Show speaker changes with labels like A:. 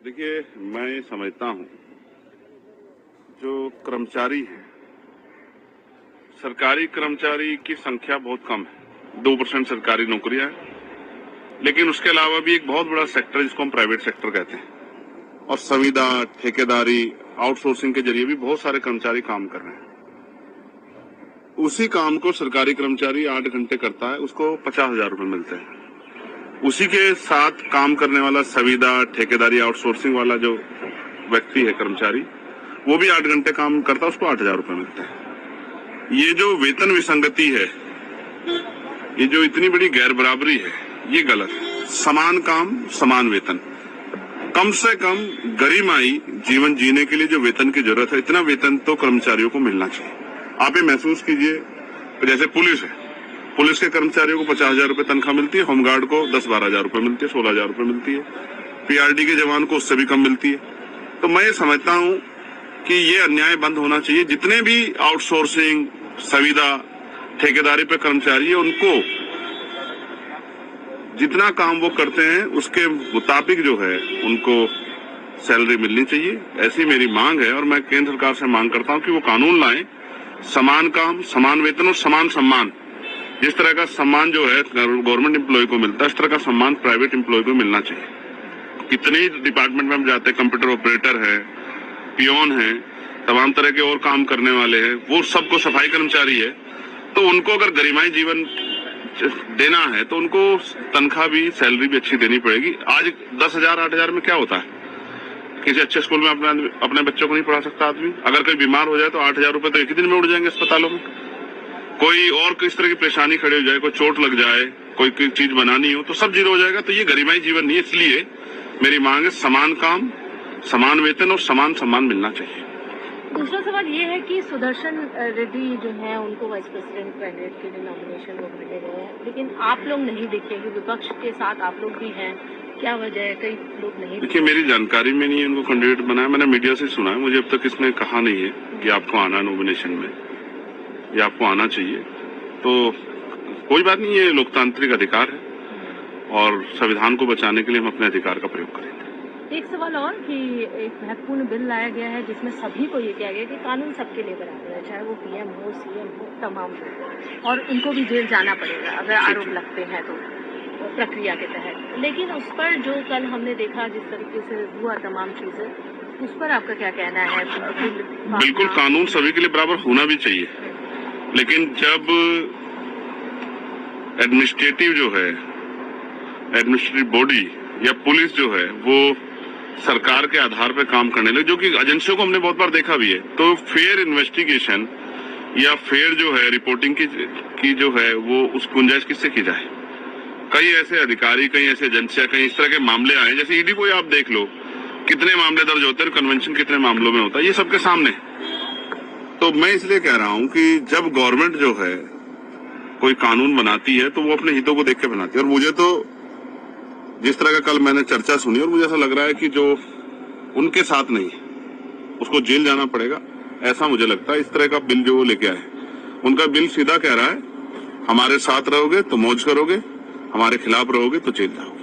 A: देखिए, मैं समझता हूं जो कर्मचारी हैं, सरकारी कर्मचारी की संख्या बहुत कम है, 2% सरकारी नौकरियां हैं, लेकिन उसके अलावा भी एक बहुत बड़ा सेक्टर जिसको हम प्राइवेट सेक्टर कहते हैं, और संविदा, ठेकेदारी, आउटसोर्सिंग के जरिए भी बहुत सारे कर्मचारी काम कर रहे हैं। उसी काम को सरकारी कर्मचारी 8 घंटे करता है, उसको 50,000 रुपए मिलते हैं। उसी के साथ काम करने वाला संविदा, ठेकेदारी, आउटसोर्सिंग वाला जो व्यक्ति है, कर्मचारी, वो भी 8 घंटे काम करता है, उसको 8,000 रुपए मिलते हैं। ये जो वेतन विसंगति है, ये जो इतनी बड़ी गैर बराबरी है, ये गलत है। समान काम, समान वेतन। कम से कम गरिमाई जीवन जीने के लिए जो वेतन की जरूरत है, इतना वेतन तो कर्मचारियों को मिलना चाहिए। आप ये महसूस कीजिए, जैसे पुलिस है, पुलिस के कर्मचारियों को 50,000 रुपए तनख्वाह मिलती है, होमगार्ड को 10-12,000 रुपए मिलती है, 16,000 रुपए मिलती है, पीआरडी के जवान को उससे भी कम मिलती है। तो मैं ये समझता हूं कि ये अन्याय बंद होना चाहिए। जितने भी आउटसोर्सिंग, संविदा, ठेकेदारी पे कर्मचारी है, उनको जितना काम वो करते हैं उसके मुताबिक जो है उनको सैलरी मिलनी चाहिए। ऐसी मेरी मांग है और मैं केंद्र सरकार से मांग करता हूं कि वो कानून लाएं, समान काम, समान वेतन और समान सम्मान। जिस तरह का सम्मान जो है गवर्नमेंट एम्प्लॉय को मिलता है, इस तरह का सम्मान प्राइवेट एम्प्लॉय को मिलना चाहिए। कितने ही डिपार्टमेंट में हम जाते हैं, कंप्यूटर ऑपरेटर है, पियोन है, तमाम तरह के और काम करने वाले हैं, वो सबको सफाई कर्मचारी है, तो उनको अगर गरिमाई जीवन देना है तो उनको तनख्वाह भी, सैलरी भी अच्छी देनी पड़ेगी। आज 10,000, 8,000 में क्या होता है? किसी अच्छे स्कूल में अपने बच्चों को नहीं पढ़ा सकता आदमी। अगर कोई बीमार हो जाए तो 8,000 रुपए तो एक ही दिन में उड़ जाएंगे अस्पतालों में। कोई और किस तरह की परेशानी खड़ी हो जाए, कोई चोट लग जाए, कोई चीज बनानी हो, तो सब जीरो हो जाएगा। तो ये गरिमाई जीवन नहीं है। इसलिए मेरी मांग है, समान काम, समान वेतन और समान सम्मान मिलना चाहिए।
B: दूसरा सवाल ये है कि सुदर्शन रेड्डी जो है, उनको वाइस प्रेसिडेंट कैंडिडेट के लिए नॉमिनेशन वो मिले गए हैं, लेकिन आप लोग नहीं दिखे कि विपक्ष के साथ आप लोग भी हैं। क्या वजह है? कई लोग नहीं।
A: देखिए, मेरी जानकारी में नहीं है उनको कैंडिडेट बनाया। मैंने मीडिया से सुना है, मुझे अब तक इसने कहा नहीं है कि आपको आना नॉमिनेशन में या आपको आना चाहिए। तो कोई बात नहीं, ये लोकतांत्रिक अधिकार है और संविधान को बचाने के लिए हम अपने अधिकार का प्रयोग करेंगे।
B: एक सवाल और कि एक महत्वपूर्ण बिल लाया गया है जिसमें सभी को ये किया गया कि कानून सबके लिए बराबर है, चाहे वो पीएम हो, सीएम हो, तमाम लोग, और उनको भी जेल जाना पड़ेगा अगर आरोप लगते हैं तो प्रक्रिया के तहत। लेकिन उस पर जो कल हमने देखा जिस तरीके से हुआ तमाम चीजें, उस पर आपका क्या कहना है?
A: बिल्कुल, कानून सभी के लिए बराबर होना भी चाहिए, लेकिन जब एडमिनिस्ट्रेटिव जो है, एडमिनिस्ट्रेटिव बॉडी या पुलिस जो है, वो सरकार के आधार पर काम करने लगे, जो कि एजेंसियों को हमने बहुत बार देखा भी है, तो फेयर इन्वेस्टिगेशन या फेयर जो है रिपोर्टिंग की जो है वो उस गुंजाइश किससे की जाए? कई ऐसे अधिकारी, कई ऐसे एजेंसियां, कई इस तरह के मामले आए, जैसे ईडी को ही आप देख लो, कितने मामले दर्ज होते हैं, कन्वेंशन कितने मामलों में होता है, ये सबके सामने। तो मैं इसलिए कह रहा हूं कि जब गवर्नमेंट जो है कोई कानून बनाती है तो वो अपने हितों को देख के बनाती है। और मुझे तो जिस तरह का कल मैंने चर्चा सुनी, और मुझे ऐसा लग रहा है कि जो उनके साथ नहीं है उसको जेल जाना पड़ेगा, ऐसा मुझे लगता है। इस तरह का बिल जो वो लेके आए, उनका बिल सीधा कह रहा है, हमारे साथ रहोगे तो मौज करोगे, हमारे खिलाफ रहोगे तो जेल जाओगे।